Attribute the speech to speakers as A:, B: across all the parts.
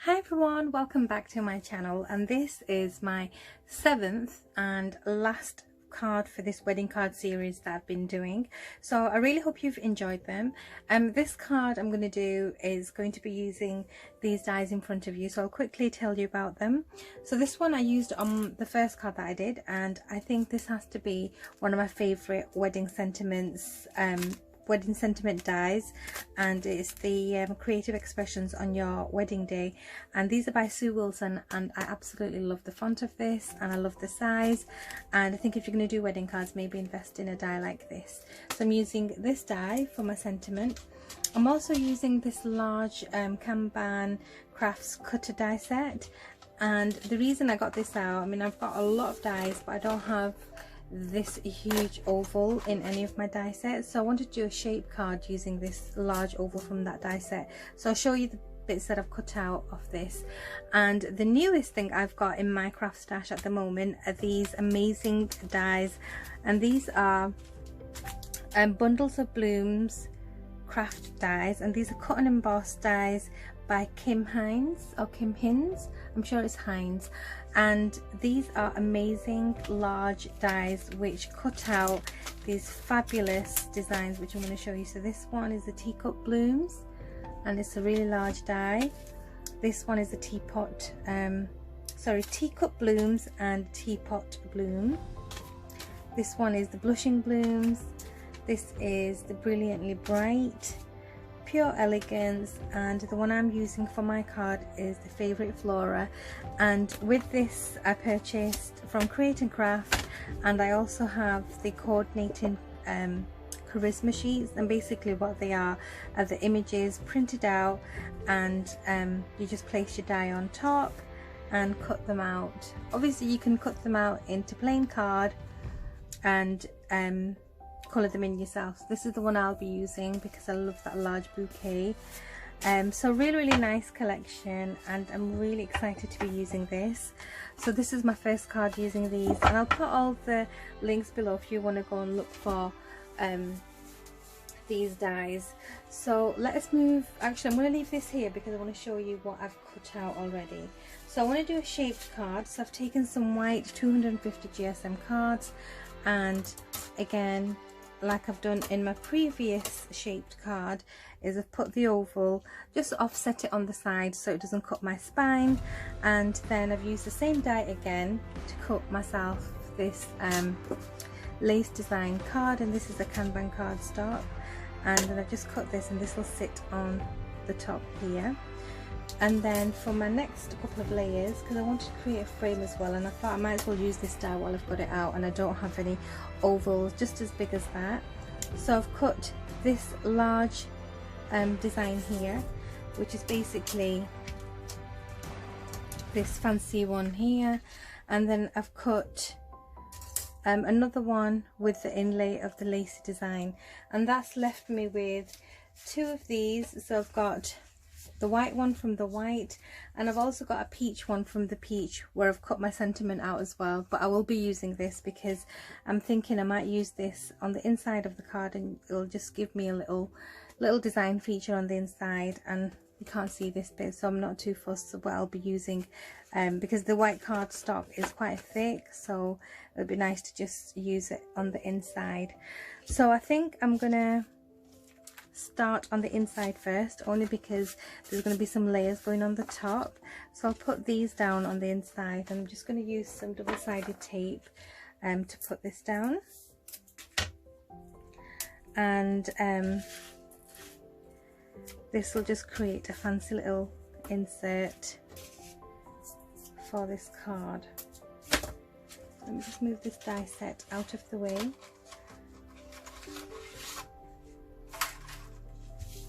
A: Hi everyone, welcome back to my channel, and this is my 7th and last card for this wedding card series that I've been doing. So I really hope you've enjoyed them. This card I'm going to do is going to be using these dies in front of you, so I'll quickly tell you about them. So this one I used on the first card that I did, and I think this has to be one of my favourite wedding sentiment dies, and it's the creative expressions on your wedding day, and these are by Sue Wilson, and I absolutely love the font of this and I love the size, and I think if you're going to do wedding cards, maybe invest in a die like this. So I'm using this die for my sentiment. I'm also using this large Kanban crafts cutter die set, and the reason I got this out, I mean, I've got a lot of dies but I don't have this huge oval in any of my die sets, so I wanted to do a shape card using this large oval from that die set. So I'll show you the bits that I've cut out of this. And the newest thing I've got in my craft stash at the moment are these amazing dies, and these are bundles of blooms craft dies, and these are cut and embossed dies by Hinds, I'm sure it's Hinds, and these are amazing large dies which cut out these fabulous designs which I'm going to show you. So this one is the teacup blooms, and it's a really large die. This one is the teacup blooms and teapot bloom. This one is the blushing blooms. This is the brilliantly bright, pure elegance, and the one I'm using for my card is the favorite Floral. And with this I purchased from Create and Craft, and I also have the coordinating charisma sheets, and basically what they are the images printed out, and you just place your die on top and cut them out. Obviously you can cut them out into plain card and colour them in yourself. This is the one I'll be using because I love that large bouquet. So really nice collection, and I'm really excited to be using this. So this is my first card using these, and I'll put all the links below if you want to go and look for these dies. So let us move. Actually, I'm going to leave this here because I want to show you what I've cut out already. So I want to do a shaped card, so I've taken some white 250 GSM cards, and again, like I've done in my previous shaped card, is I've put the oval, just offset it on the side so it doesn't cut my spine, and then I've used the same die again to cut myself this lace design card, and this is a Kanban cardstock, and then I've just cut this, and this will sit on the top here. And then for my next couple of layers, because I wanted to create a frame as well, and I thought I might as well use this die while I've got it out, and I don't have any ovals just as big as that. So I've cut this large design here, which is basically this fancy one here, and then I've cut another one with the inlay of the lacy design, and that's left me with two of these. So I've got the white one from the white, and I've also got a peach one from the peach where I've cut my sentiment out as well, but I will be using this because I'm thinking I might use this on the inside of the card, and it'll just give me a little design feature on the inside, and you can't see this bit, so I'm not too fussed what I'll be using, because the white cardstock is quite thick, so it would be nice to just use it on the inside. So I think I'm gonna start on the inside first, only because there's going to be some layers going on the top. So I'll put these down on the inside, and I'm just going to use some double-sided tape to put this down, and this will just create a fancy little insert for this card. Let me just move this die set out of the way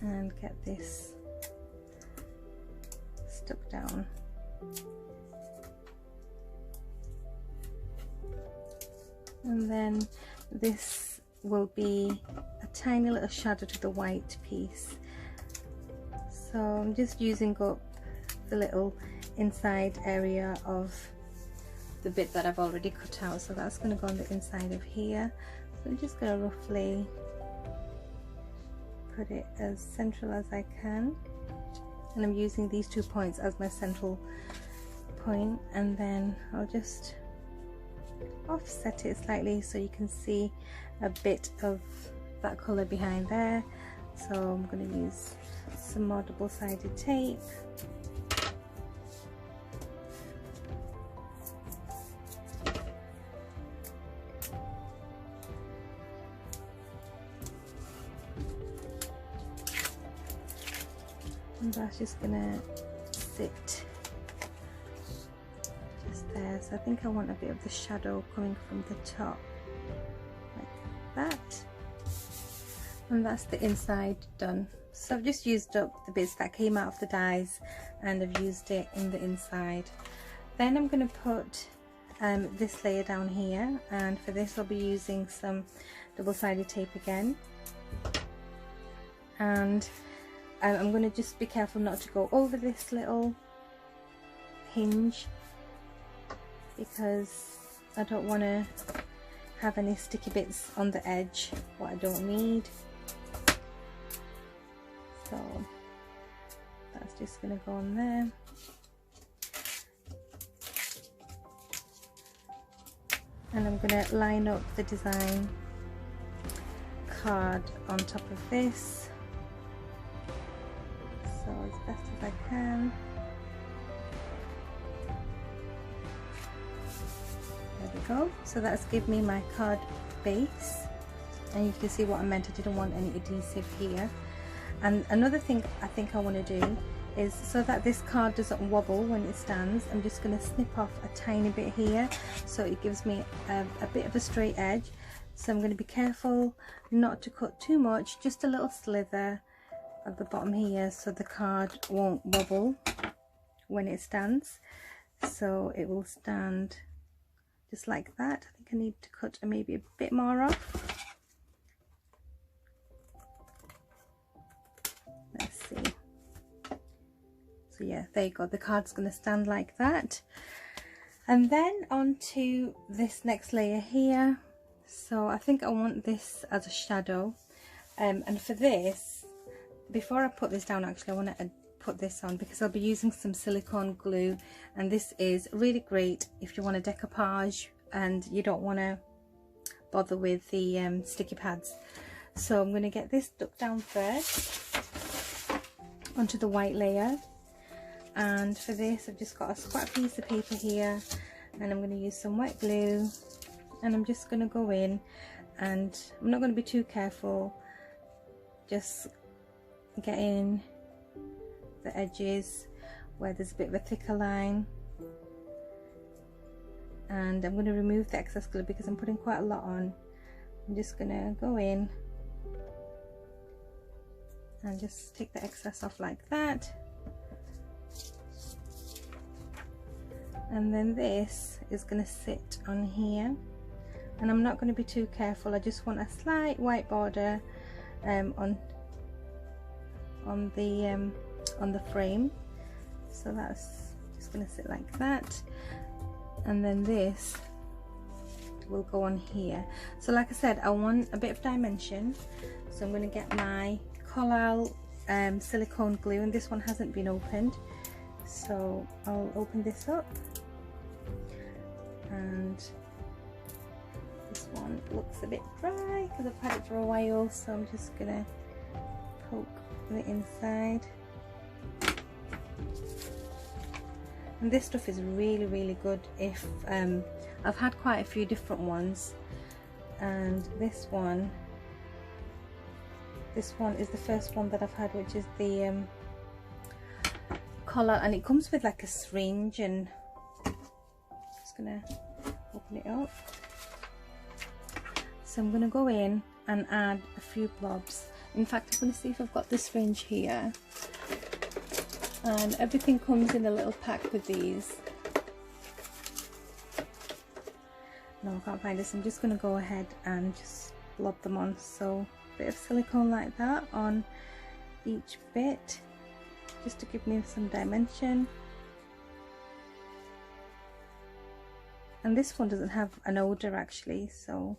A: and get this stuck down. And then this will be a tiny little shadow to the white piece. So I'm just using up the little inside area of the bit that I've already cut out, so that's going to go on the inside of here. So I'm just going to roughly put it as central as I can, and I'm using these 2 points as my central point, and then I'll just offset it slightly so you can see a bit of that colour behind there. So I'm going to use some more double-sided tape. And that's just gonna sit just there. So I think I want a bit of the shadow coming from the top, like that. And that's the inside done. So I've just used up the bits that came out of the dies, and I've used it in the inside. Then I'm going to put this layer down here, and for this I'll be using some double-sided tape again. And I'm going to just be careful not to go over this little hinge, because I don't want to have any sticky bits on the edge what I don't need. So that's just going to go on there. And I'm going to line up the design card on top of this, so as best as I can. There we go. So that's given me my card base, and you can see what I meant. I didn't want any adhesive here. And another thing I think I want to do is, so that this card doesn't wobble when it stands, I'm just going to snip off a tiny bit here so it gives me a bit of a straight edge. So I'm going to be careful not to cut too much, just a little slither at the bottom here so the card won't wobble when it stands. So it will stand just like that. I think I need to cut maybe a bit more off. Let's see. So yeah, there you go. The card's going to stand like that. And then onto this next layer here. So I think I want this as a shadow. And for this, before I put this down, actually I want to put this on because I'll be using some silicone glue, and this is really great if you want to decoupage and you don't want to bother with the sticky pads. So I'm going to get this stuck down first onto the white layer, and for this I've just got a square piece of paper here, and I'm going to use some wet glue, and I'm just going to go in, and I'm not going to be too careful, just get in the edges where there's a bit of a thicker line, and I'm going to remove the excess glue because I'm putting quite a lot on. I'm just going to go in and just take the excess off like that. And then this is going to sit on here, and I'm not going to be too careful. I just want a slight white border on the frame, so that's just going to sit like that. And then this will go on here. So like I said, I want a bit of dimension, so I'm going to get my Floral silicone glue, and this one hasn't been opened, so I'll open this up, and this one looks a bit dry because I've had it for a while, so I'm just gonna poke the inside. And this stuff is really good if I've had quite a few different ones, and this one is the first one that I've had, which is the collar, and it comes with like a syringe, and I'm just gonna open it up. So I'm gonna go in and add a few blobs. In fact, I'm gonna see if I've got the syringe here, and everything comes in a little pack with these. No, I can't find this. I'm just gonna go ahead and just blob them on. So bit of silicone like that on each bit, just to give me some dimension. And this one doesn't have an odor actually, so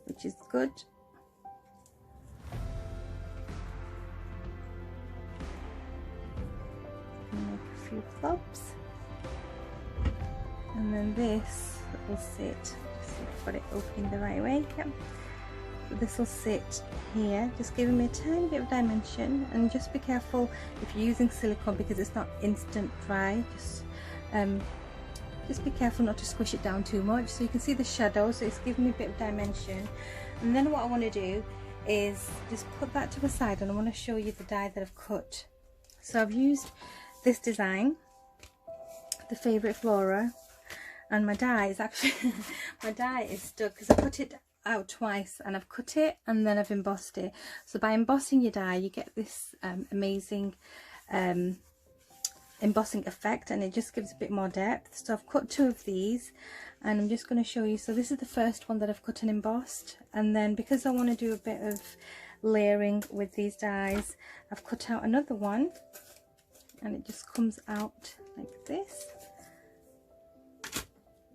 A: which is good. few flubs, and then this will sit, just see if I've got it opening the right way. Yep. So this will sit here, just giving me a tiny bit of dimension. And just be careful if you're using silicone, because it's not instant dry. Just be careful not to squish it down too much. So you can see the shadow, so it's giving me a bit of dimension. And then what I want to do is just put that to the side, and I want to show you the die that I've cut. So I've used this design, the Favorite Flora, and my die is actually my die is stuck because I put it out twice, and I've cut it and then I've embossed it. So by embossing your die, you get this amazing embossing effect, and it just gives a bit more depth. So I've cut 2 of these, and I'm just going to show you. So this is the first one that I've cut and embossed, and then because I want to do a bit of layering with these dies, I've cut out another one, and it just comes out like this.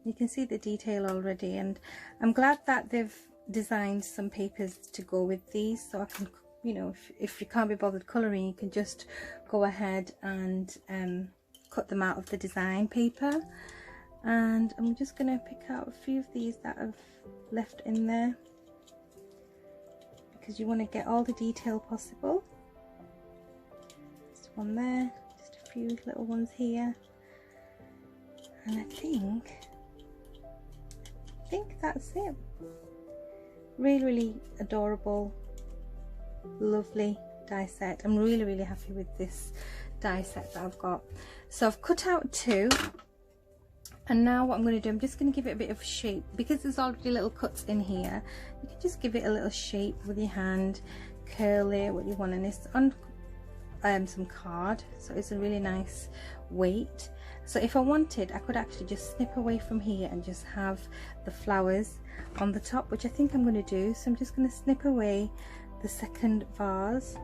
A: You can see the detail already, and I'm glad that they've designed some papers to go with these, so I can, you know, if you can't be bothered colouring, you can just go ahead and cut them out of the design paper. And I'm just going to pick out a few of these that I've left in there, because you want to get all the detail possible. Just one there, just a few little ones here, and I think that's it. Really adorable, lovely die set. I'm really happy with this die set that I've got. So I've cut out 2, and now what I'm going to do, I'm just going to give it a bit of shape, because there's already little cuts in here. You can just give it a little shape with your hand, curl it what you want, and it's on some card, so it's a really nice weight. So if I wanted, I could actually just snip away from here and just have the flowers on the top, which I think I'm going to do. So I'm just going to snip away the second vase,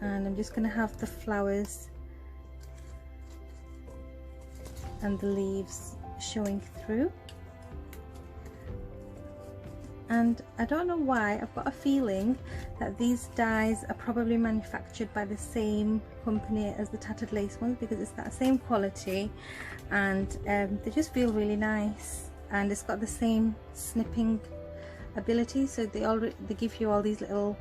A: and I'm just going to have the flowers and the leaves showing through. And I don't know why, I've got a feeling that these dies are probably manufactured by the same company as the Tattered Lace ones, because it's that same quality, and they just feel really nice, and it's got the same snipping ability. So they give you all these little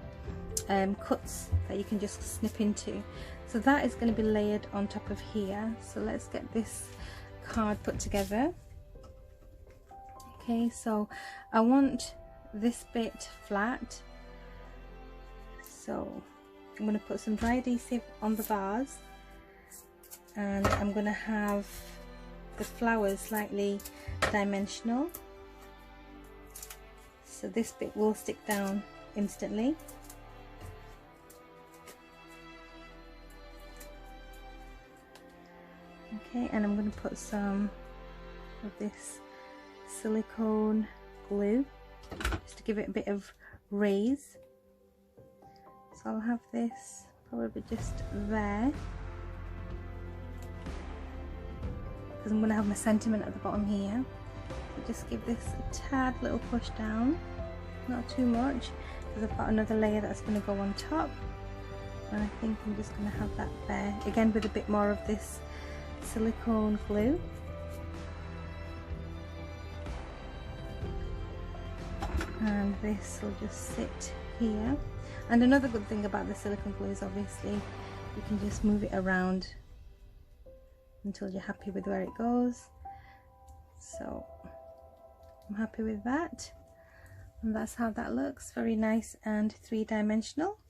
A: cuts that you can just snip into. So that is going to be layered on top of here. So let's get this card put together. Okay, so I want this bit flat, so I'm going to put some dry adhesive on the vase, and I'm going to have the flowers slightly dimensional, so this bit will stick down instantly. Okay, and I'm going to put some of this silicone glue just to give it a bit of raise. So I'll have this probably just there, because I'm going to have my sentiment at the bottom here. So just give this a tad little push down, not too much, because I've got another layer that's going to go on top, and I think I'm just going to have that there again with a bit more of this silicone glue. And this will just sit here. And another good thing about the silicone glue is obviously you can just move it around until you're happy with where it goes. So I'm happy with that, and that's how that looks. Very nice and 3-dimensional.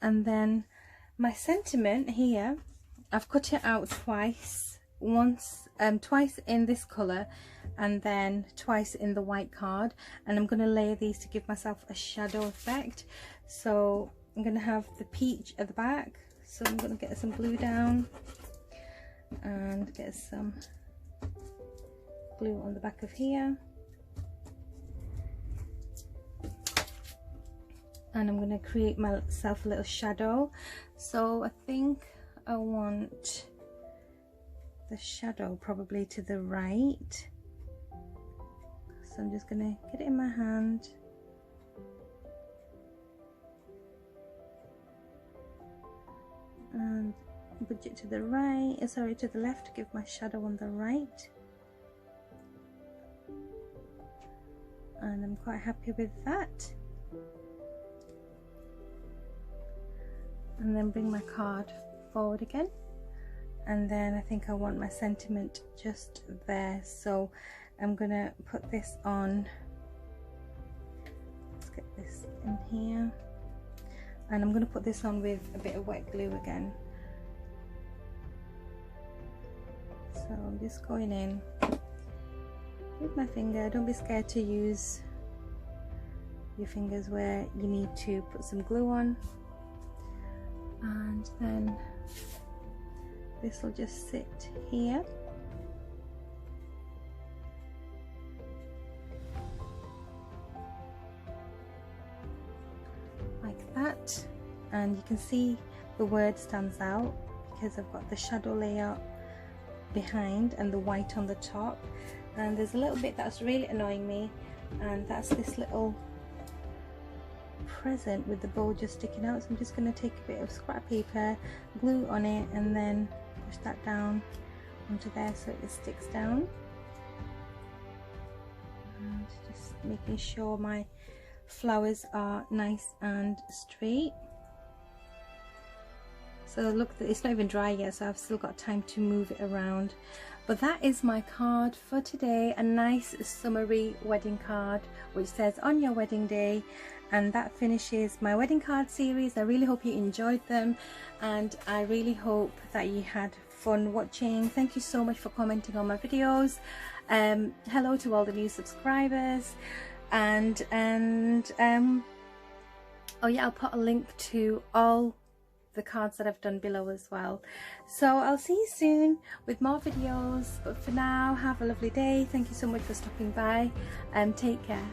A: And then my sentiment here, I've cut it out twice. Twice in this colour, and then twice in the white card, and I'm going to layer these to give myself a shadow effect. So I'm going to have the peach at the back, so I'm going to get some glue down and get some glue on the back of here, and I'm going to create myself a little shadow. So I think I want the shadow probably to the right, so I'm just going to get it in my hand and budget to the right, sorry, to the left to give my shadow on the right. And I'm quite happy with that. And then bring my card forward again, and then I think I want my sentiment just there, so I'm gonna put this on. Let's get this in here, and I'm gonna put this on with a bit of wet glue again. So I'm just going in with my finger. Don't be scared to use your fingers where you need to put some glue on. And then this will just sit here. Like that. And you can see the word stands out because I've got the shadow layer behind and the white on the top. And there's a little bit that's really annoying me, and that's this little present with the bow just sticking out. So I'm just going to take a bit of scrap paper, glue on it, and then push that down onto there so it sticks down. And just making sure my flowers are nice and straight. So look, it's not even dry yet, so I've still got time to move it around. But that is my card for today, a nice summery wedding card which says on your wedding day. And that finishes my wedding card series. I really hope you enjoyed them, and I really hope that you had fun watching. Thank you so much for commenting on my videos. Hello to all the new subscribers, and oh yeah, I'll put a link to all the cards that I've done below as well. So I'll see you soon with more videos, but for now, have a lovely day. Thank you so much for stopping by, and take care.